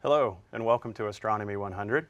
Hello, and welcome to Astronomy 100.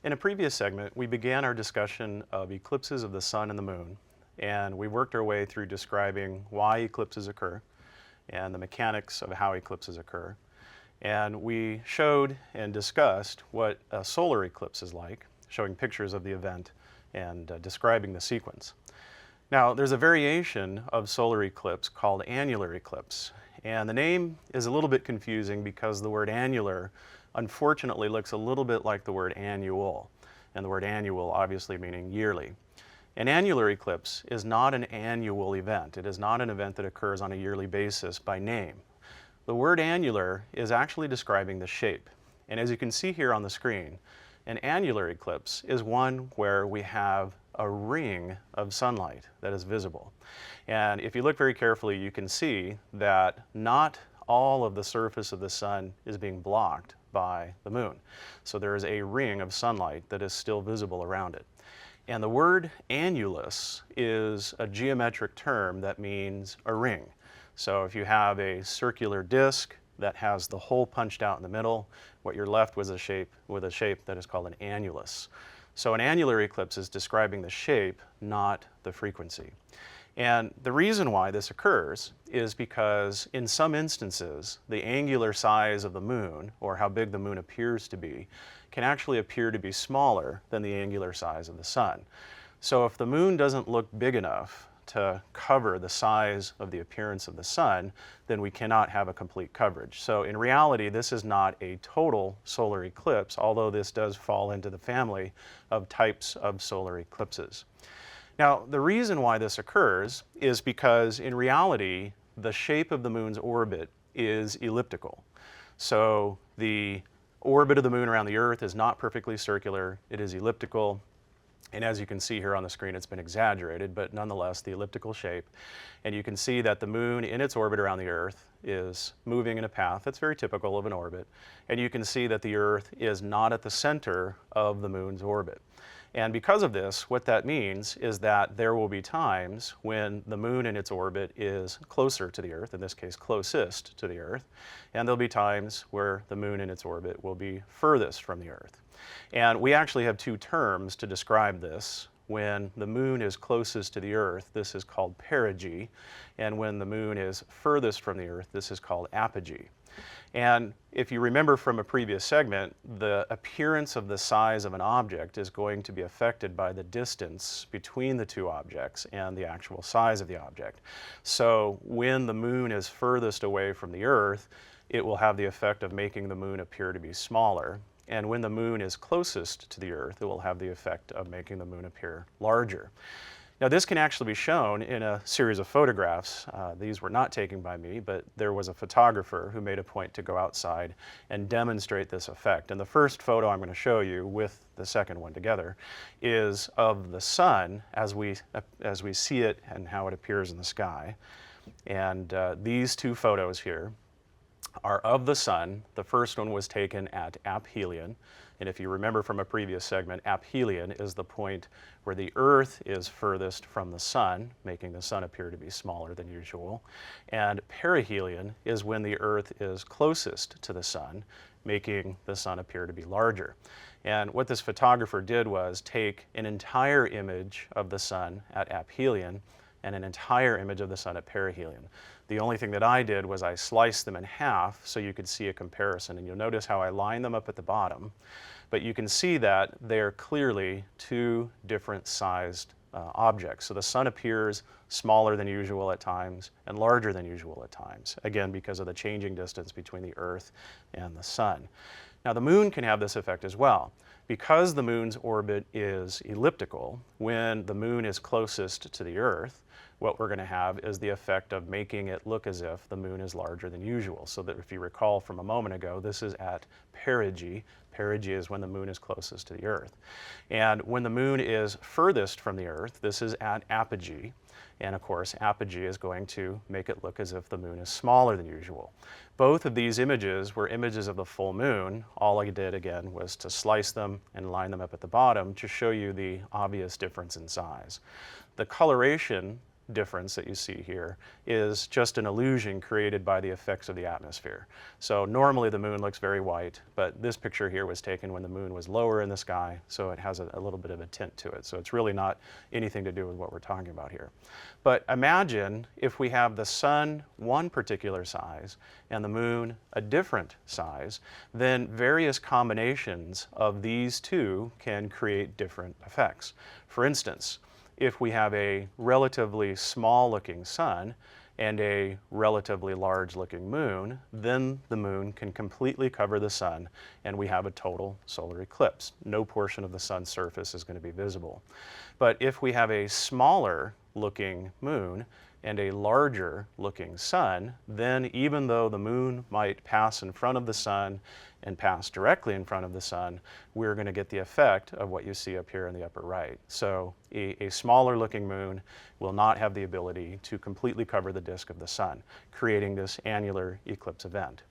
In a previous segment, we began our discussion of eclipses of the sun and the moon, and we worked our way through describing why eclipses occur and the mechanics of how eclipses occur. And we showed and discussed what a solar eclipse is like, showing pictures of the event and describing the sequence. Now, there's a variation of solar eclipse called annular eclipse. And the name is a little bit confusing because the word annular unfortunately looks a little bit like the word annual, and the word annual obviously meaning yearly. An annular eclipse is not an annual event. It is not an event that occurs on a yearly basis by name. The word annular is actually describing the shape. And as you can see here on the screen, an annular eclipse is one where we have a ring of sunlight that is visible. And if you look very carefully, you can see that not all of the surface of the sun is being blocked by the moon. So there is a ring of sunlight that is still visible around it. And the word annulus is a geometric term that means a ring. So if you have a circular disk that has the hole punched out in the middle, what you're left with is a shape that is called an annulus. So an annular eclipse is describing the shape, not the frequency. And the reason why this occurs is because in some instances, the angular size of the moon, or how big the moon appears to be, can actually appear to be smaller than the angular size of the sun. So if the moon doesn't look big enough to cover the size of the appearance of the sun, then we cannot have a complete coverage. So in reality, this is not a total solar eclipse, although this does fall into the family of types of solar eclipses. Now, the reason why this occurs is because in reality, the shape of the moon's orbit is elliptical. So the orbit of the moon around the Earth is not perfectly circular, it is elliptical. And as you can see here on the screen, it's been exaggerated, but nonetheless, the elliptical shape. And you can see that the moon in its orbit around the Earth is moving in a path that's very typical of an orbit. And you can see that the Earth is not at the center of the moon's orbit. And because of this, what that means is that there will be times when the moon in its orbit is closer to the Earth, in this case closest to the Earth, and there'll be times where the moon in its orbit will be furthest from the Earth. And we actually have two terms to describe this. When the moon is closest to the Earth, this is called perigee, and when the moon is furthest from the Earth, this is called apogee. And if you remember from a previous segment, the appearance of the size of an object is going to be affected by the distance between the two objects and the actual size of the object. So when the moon is furthest away from the Earth, it will have the effect of making the moon appear to be smaller. And when the moon is closest to the Earth, it will have the effect of making the moon appear larger. Now, this can actually be shown in a series of photographs. These were not taken by me, but there was a photographer who made a point to go outside and demonstrate this effect. And the first photo I'm going to show you with the second one together is of the sun as we see it and how it appears in the sky. And these two photos here are of the sun. The first one was taken at aphelion. And if you remember from a previous segment, aphelion is the point where the Earth is furthest from the sun, making the sun appear to be smaller than usual. And perihelion is when the Earth is closest to the sun, making the sun appear to be larger. And what this photographer did was take an entire image of the sun at aphelion and an entire image of the sun at perihelion. The only thing that I did was I sliced them in half so you could see a comparison. And you'll notice how I line them up at the bottom. But you can see that they're clearly two different sized objects. So the sun appears smaller than usual at times and larger than usual at times, again, because of the changing distance between the Earth and the sun. Now, the moon can have this effect as well. Because the moon's orbit is elliptical, when the moon is closest to the Earth, what we're going to have is the effect of making it look as if the moon is larger than usual. So that if you recall from a moment ago, this is at perigee. Perigee is when the moon is closest to the Earth. And when the moon is furthest from the Earth, this is at apogee. And of course, apogee is going to make it look as if the moon is smaller than usual. Both of these images were images of the full moon. All I did, again, was to slice them and line them up at the bottom to show you the obvious difference in size. The coloration difference that you see here is just an illusion created by the effects of the atmosphere. So normally the moon looks very white, but this picture here was taken when the moon was lower in the sky, so it has a little bit of a tint to it. So it's really not anything to do with what we're talking about here. But imagine if we have the sun one particular size and the moon a different size, then various combinations of these two can create different effects. For instance, if we have a relatively small looking sun and a relatively large looking moon, then the moon can completely cover the sun and we have a total solar eclipse. No portion of the sun's surface is going to be visible. But if we have a smaller looking moon and a larger looking sun, then even though the moon might pass in front of the sun and pass directly in front of the sun, we're going to get the effect of what you see up here in the upper right. So a smaller looking moon will not have the ability to completely cover the disk of the sun, creating this annular eclipse event.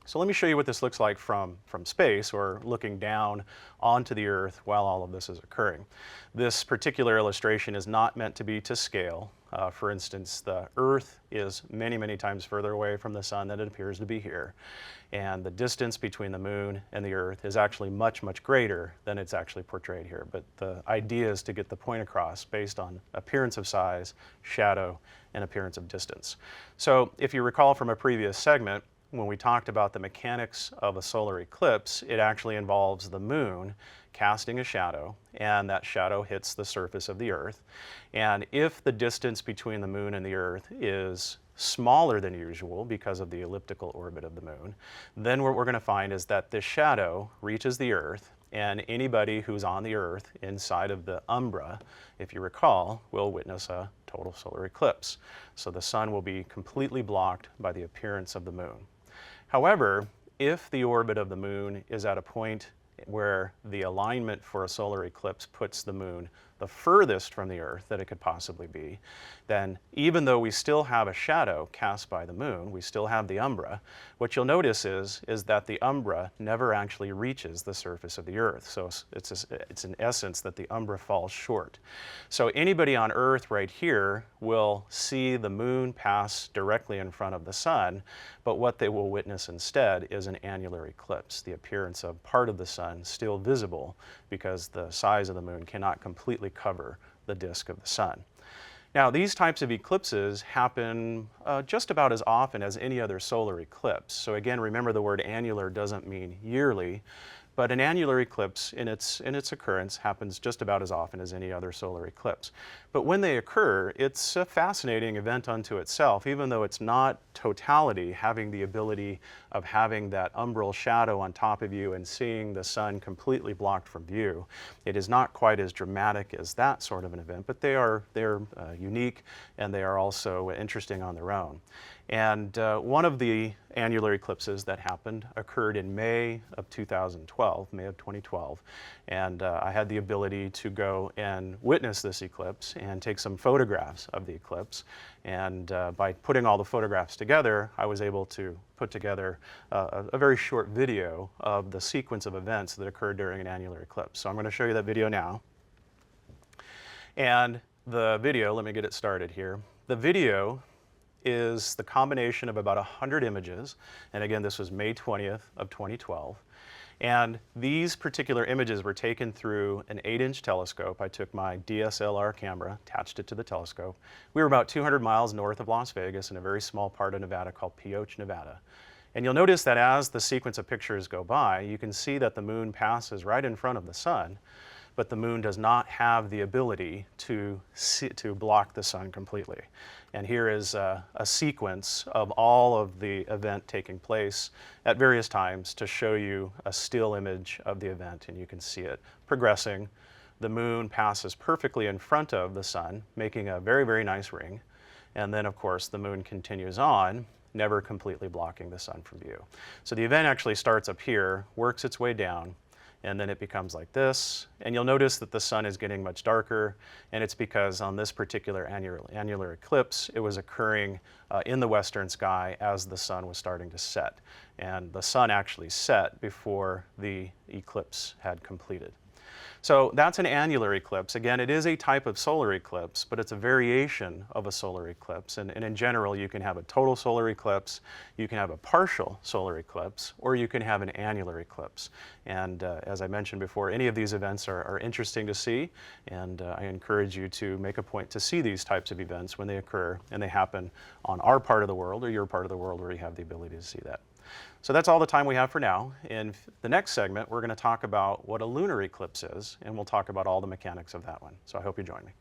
So let me show you what this looks like from space, or looking down onto the Earth while all of this is occurring. This particular illustration is not meant to be to scale. For instance, the Earth is many, many times further away from the sun than it appears to be here. And the distance between the moon and the Earth is actually much, much greater than it's actually portrayed here. But the idea is to get the point across based on appearance of size, shadow, and appearance of distance. So if you recall from a previous segment, when we talked about the mechanics of a solar eclipse, it actually involves the moon casting a shadow, and that shadow hits the surface of the Earth. And if the distance between the moon and the Earth is smaller than usual because of the elliptical orbit of the moon, then what we're going to find is that this shadow reaches the Earth, and anybody who's on the Earth inside of the umbra, if you recall, will witness a total solar eclipse. So the sun will be completely blocked by the appearance of the moon. However, if the orbit of the moon is at a point where the alignment for a solar eclipse puts the moon the furthest from the Earth that it could possibly be, then even though we still have a shadow cast by the moon, we still have the umbra, what you'll notice is that the umbra never actually reaches the surface of the Earth. So it's in essence that the umbra falls short. So anybody on Earth right here will see the moon pass directly in front of the sun, but what they will witness instead is an annular eclipse, the appearance of part of the sun still visible because the size of the moon cannot completely cover the disk of the sun. Now, these types of eclipses happen just about as often as any other solar eclipse. So again, remember the word annular doesn't mean yearly, but an annular eclipse in its occurrence happens just about as often as any other solar eclipse. But when they occur, it's a fascinating event unto itself, even though it's not totality, having the ability of having that umbral shadow on top of you and seeing the sun completely blocked from view. It is not quite as dramatic as that sort of an event, but they're unique, and they are also interesting on their own. And one of the annular eclipses that happened occurred in May of 2012, May of 2012. And I had the ability to go and witness this eclipse and take some photographs of the eclipse. And by putting all the photographs together, I was able to put together a very short video of the sequence of events that occurred during an annular eclipse. So I'm going to show you that video now. And the video, let me get it started here. The video is the combination of about 100 images, and again, this was May 20th of 2012. And these particular images were taken through an 8-inch telescope. I took my DSLR camera, attached it to the telescope. We were about 200 miles north of Las Vegas in a very small part of Nevada called Pioche, Nevada. And you'll notice that as the sequence of pictures go by, you can see that the moon passes right in front of the sun, but the moon does not have the ability to block the sun completely. And here is a sequence of all of the event taking place at various times to show you a still image of the event, and you can see it progressing. the moon passes perfectly in front of the sun, making a very, very nice ring. And then, of course, the moon continues on, never completely blocking the sun from view. So the event actually starts up here, works its way down, and then it becomes like this. And you'll notice that the sun is getting much darker, and it's because on this particular annular eclipse, it was occurring in the western sky as the sun was starting to set. And the sun actually set before the eclipse had completed. So that's an annular eclipse. Again, it is a type of solar eclipse, but it's a variation of a solar eclipse. And in general, you can have a total solar eclipse, you can have a partial solar eclipse, or you can have an annular eclipse. And as I mentioned before, any of these events are interesting to see, and I encourage you to make a point to see these types of events when they occur and they happen on our part of the world or your part of the world where you have the ability to see that. So that's all the time we have for now. In the next segment, we're going to talk about what a lunar eclipse is, and we'll talk about all the mechanics of that one. So I hope you join me.